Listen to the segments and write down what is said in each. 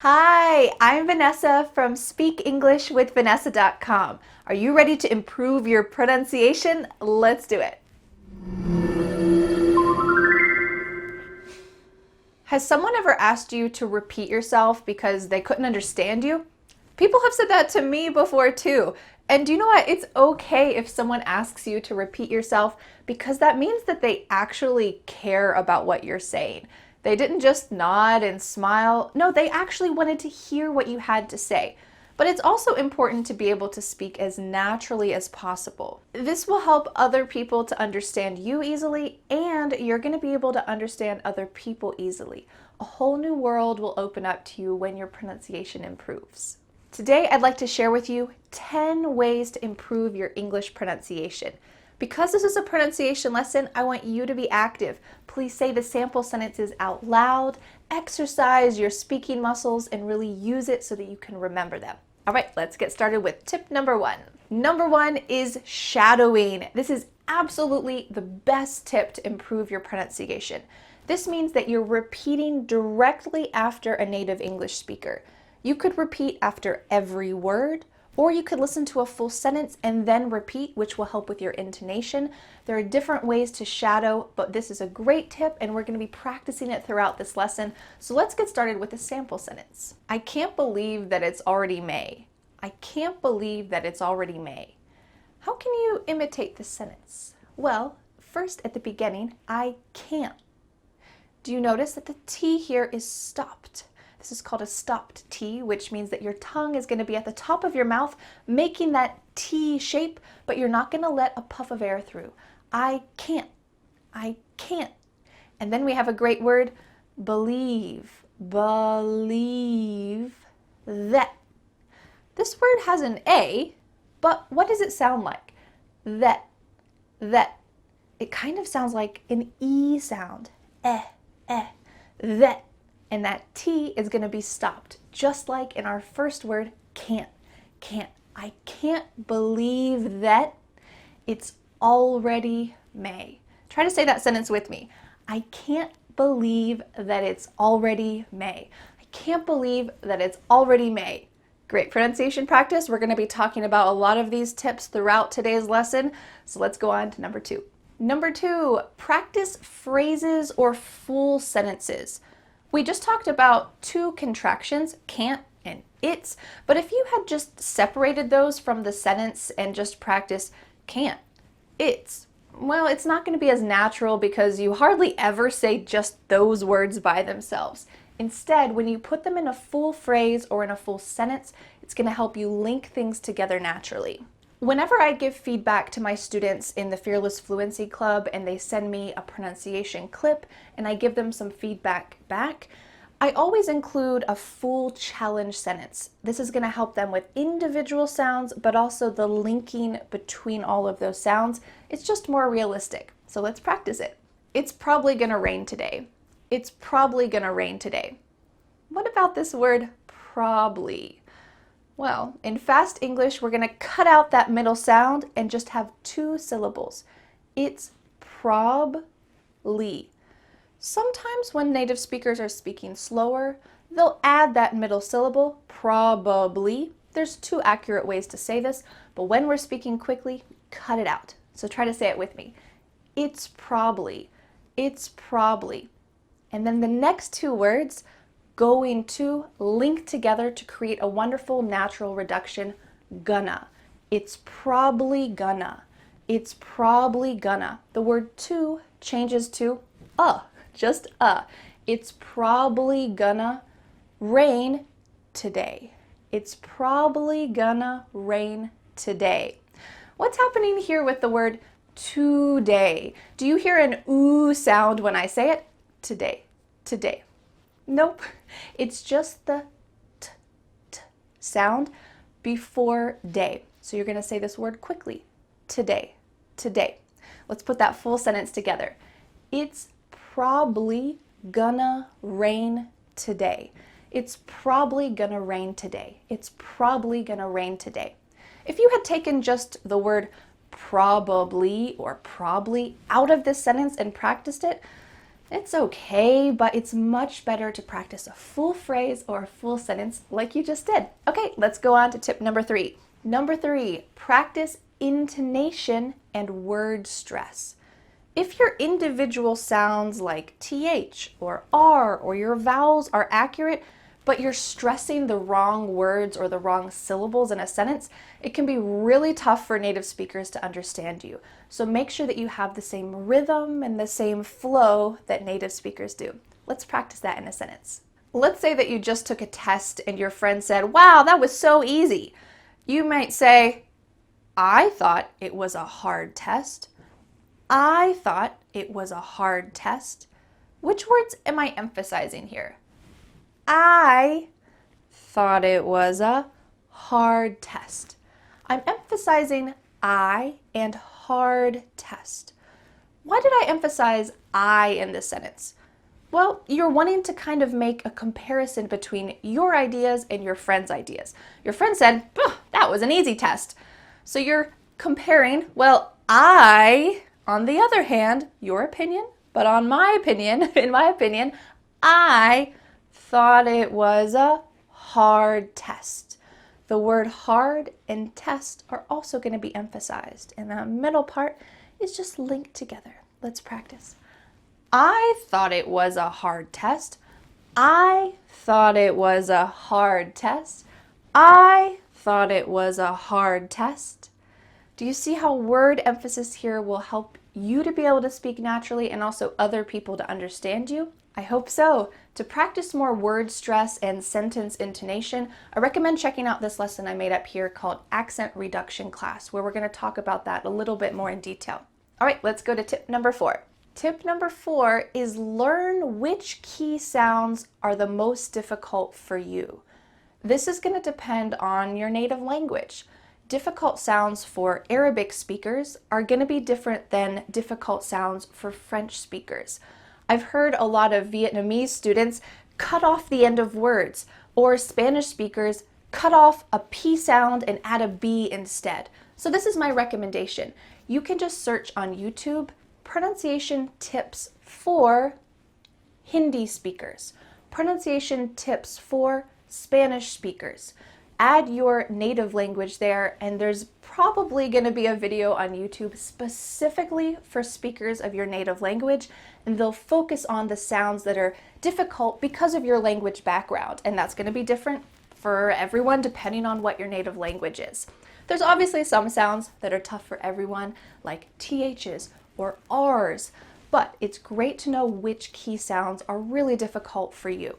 Hi, I'm Vanessa from speakenglishwithvanessa.com. Are you ready to improve your pronunciation? Let's do it. Has someone ever asked you to repeat yourself because they couldn't understand you? People have said that to me before too. And do you know what? It's okay if someone asks you to repeat yourself because that means that they actually care about what you're saying. They didn't just nod and smile. No, they actually wanted to hear what you had to say. But it's also important to be able to speak as naturally as possible. This will help other people to understand you easily, and you're going to be able to understand other people easily. A whole new world will open up to you when your pronunciation improves. Today, I'd like to share with you 10 ways to improve your English pronunciation. Because this is a pronunciation lesson, I want you to be active. Please say the sample sentences out loud, exercise your speaking muscles, and really use it so that you can remember them. All right, let's get started with tip number one. Number one is shadowing. This is absolutely the best tip to improve your pronunciation. This means that you're repeating directly after a native English speaker. You could repeat after every word, or you could listen to a full sentence and then repeat, which will help with your intonation. There are different ways to shadow, but this is a great tip and we're going to be practicing it throughout this lesson. So let's get started with a sample sentence. I can't believe that it's already May. I can't believe that it's already May. How can you imitate this sentence? Well, first at the beginning, I can't. Do you notice that the T here is stopped? This is called a stopped T, which means that your tongue is going to be at the top of your mouth, making that T shape, but you're not going to let a puff of air through. I can't. I can't. And then we have a great word, believe. Believe that. This word has an A, but what does it sound like? That. That. It kind of sounds like an E sound. That. And that T is going to be stopped, just like in our first word, can't. Can't. I can't believe that it's already May. Try to say that sentence with me. I can't believe that it's already May. I can't believe that it's already May. Great pronunciation practice. We're going to be talking about a lot of these tips throughout today's lesson. So let's go on to number two. Number two, practice phrases or full sentences. We just talked about two contractions, can't and it's, but if you had just separated those from the sentence and just practiced can't, it's, well, it's not going to be as natural because you hardly ever say just those words by themselves. Instead, when you put them in a full phrase or in a full sentence, it's going to help you link things together naturally. Whenever I give feedback to my students in the Fearless Fluency Club and they send me a pronunciation clip and I give them some feedback back, I always include a full challenge sentence. This is going to help them with individual sounds, but also the linking between all of those sounds. It's just more realistic. So let's practice it. It's probably going to rain today. It's probably going to rain today. What about this word probably? Well, in fast English, we're going to cut out that middle sound and just have two syllables. It's probably. Sometimes when native speakers are speaking slower, they'll add that middle syllable, probably. There's two accurate ways to say this, but when we're speaking quickly, cut it out. So try to say it with me. It's probably. It's probably. And then the next two words, going to, link together to create a wonderful natural reduction, gonna. It's probably gonna. It's probably gonna. The word to changes to just It's probably gonna rain today. It's probably gonna rain today. What's happening here with the word today? Do you hear an ooh sound when I say it? Today, today. Nope, it's just the t sound before day. So you're going to say this word quickly. Today, today. Let's put that full sentence together. It's probably gonna rain today. It's probably gonna rain today. It's probably gonna rain today. If you had taken just the word probably or probably out of this sentence and practiced it, It's okay, but it's much better to practice a full phrase or a full sentence like you just did. Okay, let's go on to tip number 3. Number 3, practice intonation and word stress. If your individual sounds like TH or R or your vowels are accurate, but you're stressing the wrong words or the wrong syllables in a sentence, it can be really tough for native speakers to understand you. So make sure that you have the same rhythm and the same flow that native speakers do. Let's practice that in a sentence. Let's say that you just took a test and your friend said, "Wow, that was so easy." You might say, "I thought it was a hard test. I thought it was a hard test." Which words am I emphasizing here? I thought it was a hard test. I'm emphasizing I and hard test. Why did I emphasize I in this sentence? Well, you're wanting to kind of make a comparison between your ideas and your friend's ideas. Your friend said, "That was an easy test." So you're comparing, well, I, on the other hand, your opinion, but in my opinion, I thought it was a hard test. The word hard and test are also going to be emphasized, and the middle part is just linked together. Let's practice. I thought it was a hard test. I thought it was a hard test. I thought it was a hard test. Do you see how word emphasis here will help you to be able to speak naturally and also other people to understand you? I hope so. To practice more word stress and sentence intonation, I recommend checking out this lesson I made up here called Accent Reduction Class, where we're going to talk about that a little bit more in detail. All right, let's go to tip number 4. Tip number 4 is learn which key sounds are the most difficult for you. This is going to depend on your native language. Difficult sounds for Arabic speakers are going to be different than difficult sounds for French speakers. I've heard a lot of Vietnamese students cut off the end of words, or Spanish speakers cut off a P sound and add a B instead. So this is my recommendation. You can just search on YouTube pronunciation tips for Hindi speakers, pronunciation tips for Spanish speakers. Add your native language there, and there's probably going to be a video on YouTube specifically for speakers of your native language, and they'll focus on the sounds that are difficult because of your language background, and that's going to be different for everyone depending on what your native language is. There's obviously some sounds that are tough for everyone, like THs or Rs, but it's great to know which key sounds are really difficult for you.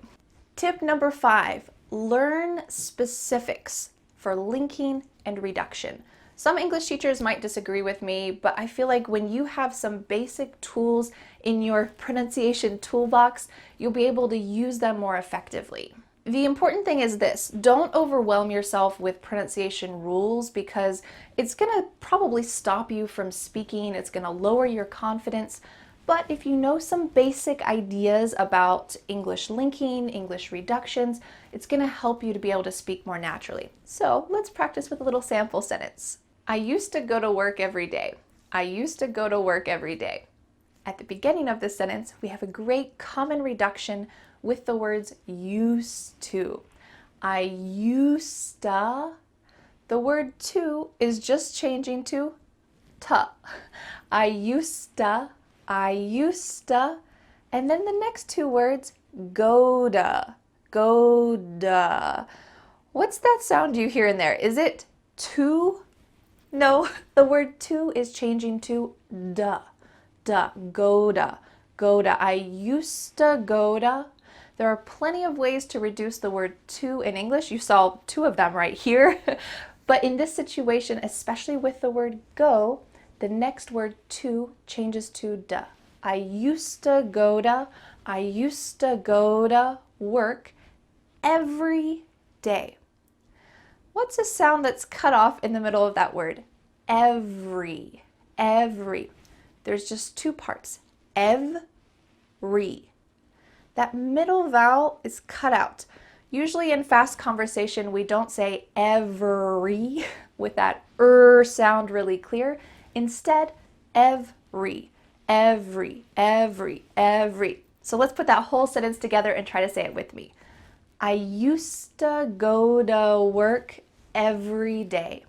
Tip number 5. Learn specifics for linking and reduction. Some English teachers might disagree with me, but I feel like when you have some basic tools in your pronunciation toolbox, you'll be able to use them more effectively. The important thing is this: don't overwhelm yourself with pronunciation rules, because it's going to probably stop you from speaking, it's going to lower your confidence. But if you know some basic ideas about English linking, English reductions, it's going to help you to be able to speak more naturally. So let's practice with a little sample sentence. I used to go to work every day. I used to go to work every day. At the beginning of this sentence, we have a great common reduction with the words used to. I used to. The word to is just changing to ta. I used to. I used to, and then the next two words, go-da, go-da. What's that sound you hear in there? Is it to? No, the word to is changing to da, da, go-da, go-da. I used to go-da. There are plenty of ways to reduce the word to in English. You saw 2 of them right here. But in this situation, especially with the word go, the next word to changes to da. I used to go to work every day. What's a sound that's cut off in the middle of that word? Every, every. There's just 2 parts. Ev-re. That middle vowel is cut out. Usually in fast conversation, we don't say every with that sound really clear. Instead, every. every. So let's put that whole sentence together and try to say it with me. I used to go to work every day.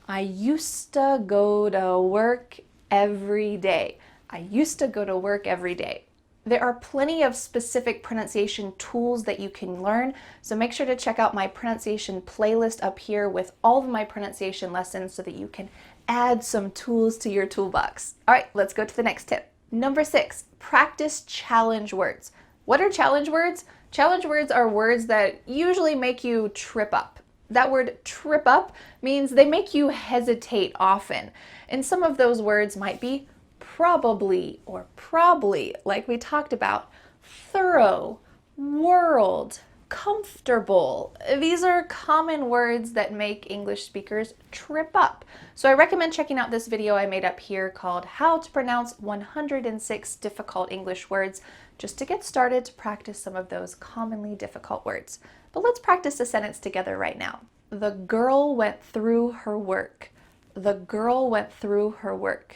I used to go to work every day. I used to go to work every day. There are plenty of specific pronunciation tools that you can learn, so make sure to check out my pronunciation playlist up here with all of my pronunciation lessons so that you can add some tools to your toolbox. All right, let's go to the next tip. Number 6, practice challenge words. What are challenge words? Challenge words are words that usually make you trip up. That word trip up means they make you hesitate often. And some of those words might be probably or probably, like we talked about, thorough, world, comfortable. These are common words that make English speakers trip up. So I recommend checking out this video I made up here called How to Pronounce 106 Difficult English Words, just to get started to practice some of those commonly difficult words. But let's practice a sentence together right now. The girl went through her work. The girl went through her work.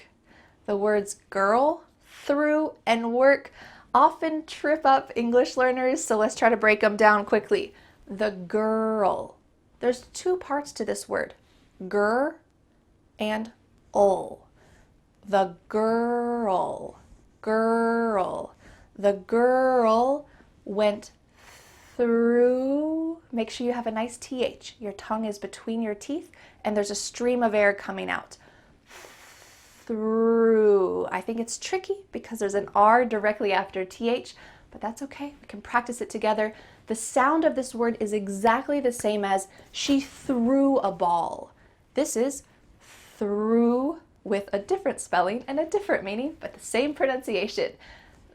The words girl, through, and work often trip up English learners, so let's try to break them down quickly. The girl. There's 2 parts to this word, ger and ul. The girl, girl. The girl went through. Make sure you have a nice TH. Your tongue is between your teeth and there's a stream of air coming out. Through. I think it's tricky because there's an R directly after TH, but that's okay. We can practice it together. The sound of this word is exactly the same as she threw a ball. This is through with a different spelling and a different meaning, but the same pronunciation.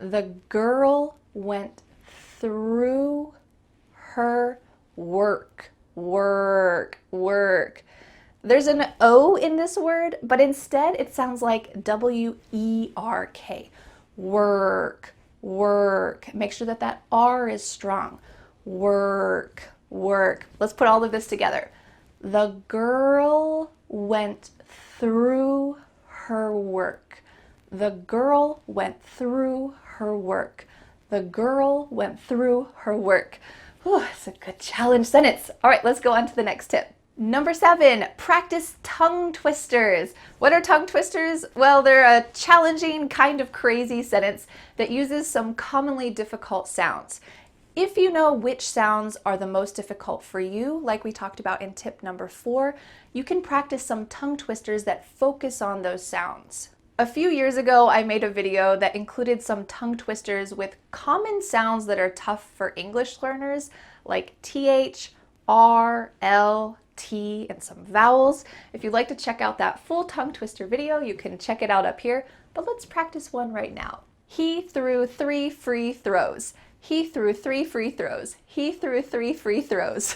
The girl went through her work. Work, work. There's an O in this word, but instead it sounds like W-E-R-K. Work, work. Make sure that that R is strong. Work, work. Let's put all of this together. The girl went through her work. The girl went through her work. The girl went through her work. Whew, it's a good challenge sentence. All right, let's go on to the next tip. Number 7, practice tongue twisters. What are tongue twisters? Well, they're a challenging, kind of crazy sentence that uses some commonly difficult sounds. If you know which sounds are the most difficult for you, like we talked about in tip number 4, you can practice some tongue twisters that focus on those sounds. A few years ago, I made a video that included some tongue twisters with common sounds that are tough for English learners, like TH, R, L, T, and some vowels. If you'd like to check out that full tongue twister video, you can check it out up here, but let's practice one right now. He threw 3 free throws. He threw 3 free throws. He threw 3 free throws.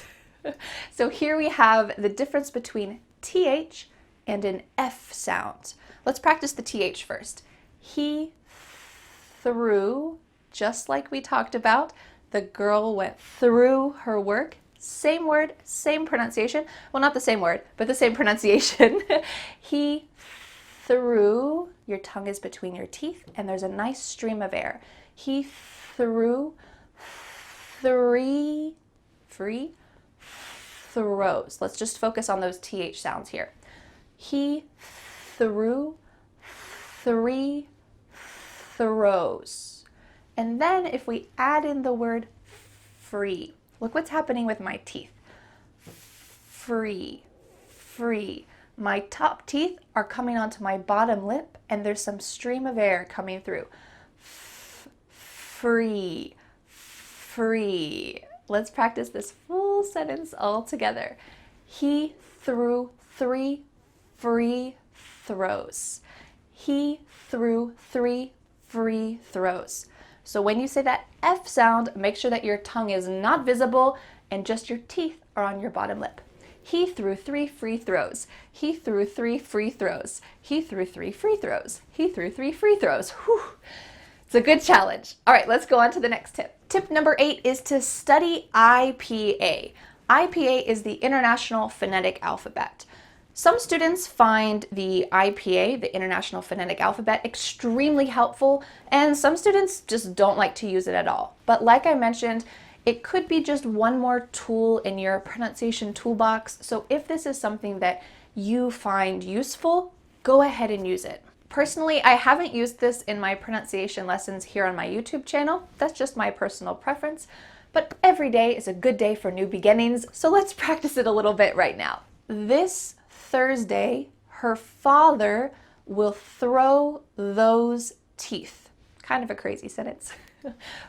So here we have the difference between TH and an F sound. Let's practice the TH first. He threw, just like we talked about, the girl went through her work. Same word, same pronunciation. Well, not the same word, but the same pronunciation. He threw, your tongue is between your teeth, and there's a nice stream of air. He threw 3 free throws. Let's just focus on those TH sounds here. He threw 3 throws. And then if we add in the word free, look what's happening with my teeth. Free, free. My top teeth are coming onto my bottom lip and there's some stream of air coming through. Free, free. Let's practice this full sentence all together. He threw 3 free throws. He threw 3 free throws. So when you say that F sound, make sure that your tongue is not visible and just your teeth are on your bottom lip. He threw 3 free throws. He threw 3 free throws. He threw 3 free throws. He threw 3 free throws. Whew. It's a good challenge. All right, let's go on to the next tip. Tip number 8 is to study IPA. IPA is the International Phonetic Alphabet. Some students find the IPA, the International Phonetic Alphabet, extremely helpful, and some students just don't like to use it at all. But like I mentioned, it could be just one more tool in your pronunciation toolbox. So if this is something that you find useful, go ahead and use it. Personally, I haven't used this in my pronunciation lessons here on my YouTube channel. That's just my personal preference. But every day is a good day for new beginnings, so let's practice it a little bit right now. This Thursday, her father will throw those teeth. Kind of a crazy sentence.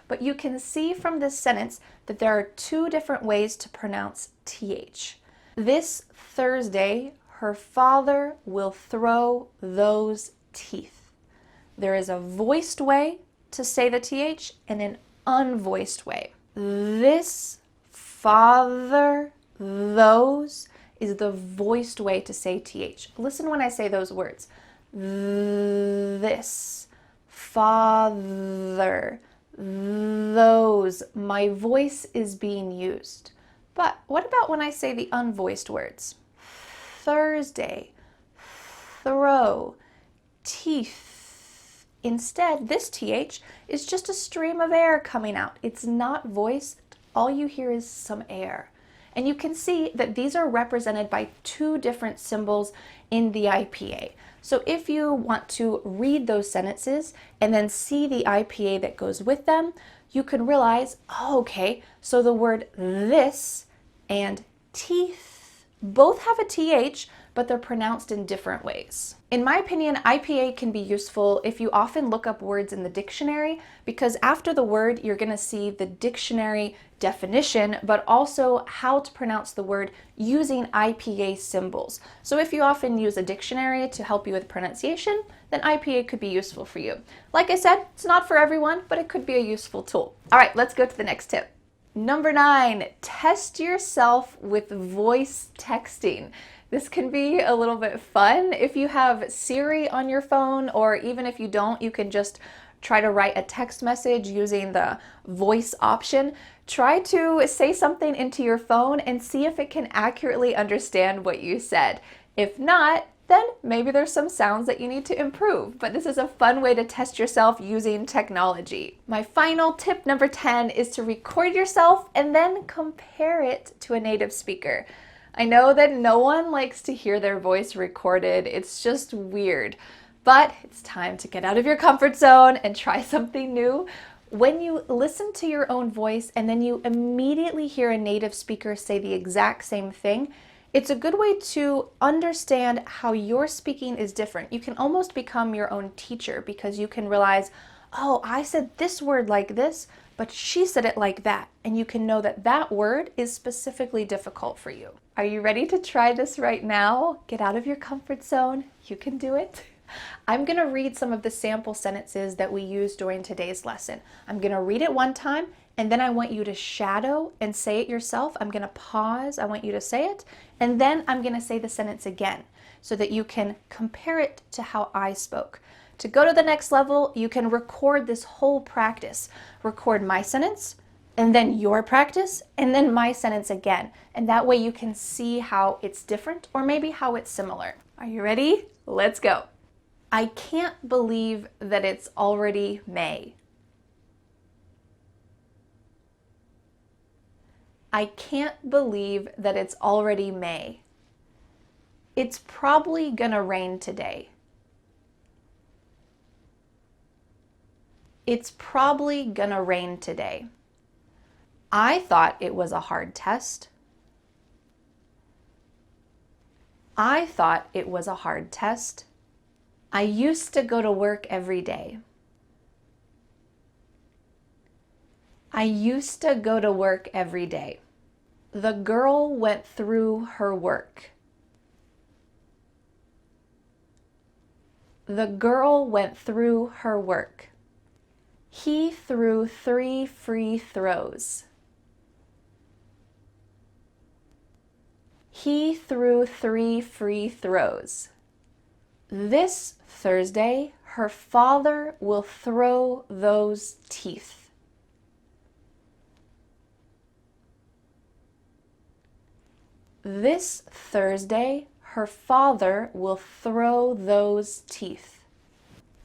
But you can see from this sentence that there are two different ways to pronounce TH. This Thursday, her father will throw those teeth. There is a voiced way to say the TH and an unvoiced way. This father, those, is the voiced way to say TH. Listen when I say those words. This, father, those. My voice is being used. But what about when I say the unvoiced words? Thursday, throw, teeth. Instead, this TH is just a stream of air coming out. It's not voiced. All you hear is some air. And you can see that these are represented by two different symbols in the IPA. So if you want to read those sentences and then see the IPA that goes with them, you can realize, oh, okay, so the word this and teeth both have a TH, but they're pronounced in different ways. In my opinion, IPA can be useful if you often look up words in the dictionary, because after the word, you're going to see the dictionary definition, but also how to pronounce the word using IPA symbols. So if you often use a dictionary to help you with pronunciation, then IPA could be useful for you. Like I said, it's not for everyone, but it could be a useful tool. All right, let's go to the next tip. Number 9, test yourself with voice texting. This can be a little bit fun. If you have Siri on your phone, or even if you don't, you can just try to write a text message using the voice option. Try to say something into your phone and see if it can accurately understand what you said. If not, then maybe there's some sounds that you need to improve, but this is a fun way to test yourself using technology. My final tip, number 10, is to record yourself and then compare it to a native speaker. I know that no one likes to hear their voice recorded. It's just weird, but it's time to get out of your comfort zone and try something new. When you listen to your own voice and then you immediately hear a native speaker say the exact same thing, it's a good way to understand how your speaking is different. You can almost become your own teacher because you can realize, oh, I said this word like this, but she said it like that. And you can know that that word is specifically difficult for you. Are you ready to try this right now? Get out of your comfort zone. You can do it. I'm going to read some of the sample sentences that we used during today's lesson. I'm going to read it one time, and then I want you to shadow and say it yourself. I'm going to pause. I want you to say it, and then I'm going to say the sentence again so that you can compare it to how I spoke. To go to the next level, you can record this whole practice. Record my sentence, and then your practice, and then my sentence again. And that way you can see how it's different or maybe how it's similar. Are you ready? Let's go. I can't believe that it's already May. I can't believe that it's already May. It's probably gonna rain today. It's probably gonna rain today. I thought it was a hard test. I thought it was a hard test. I used to go to work every day. I used to go to work every day. The girl went through her work. The girl went through her work. He threw 3 free throws. He threw 3 free throws. This Thursday, her father will throw those teeth. This Thursday, Her father will throw those teeth.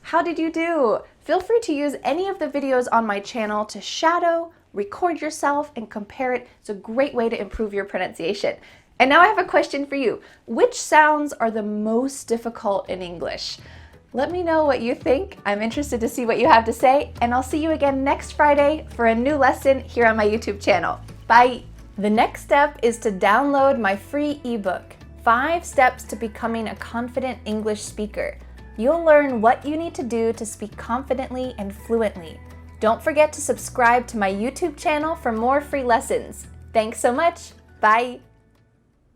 How did you do? Feel free to use any of the videos on my channel to shadow, record yourself, and compare it. It's a great way to improve your pronunciation. And now I have a question for you. Which sounds are the most difficult in English? Let me know what you think. I'm interested to see what you have to say, and I'll see you again next Friday for a new lesson here on my YouTube channel. Bye! The next step is to download my free ebook, 5 Steps to Becoming a Confident English Speaker. You'll learn what you need to do to speak confidently and fluently. Don't forget to subscribe to my YouTube channel for more free lessons. Thanks so much. Bye!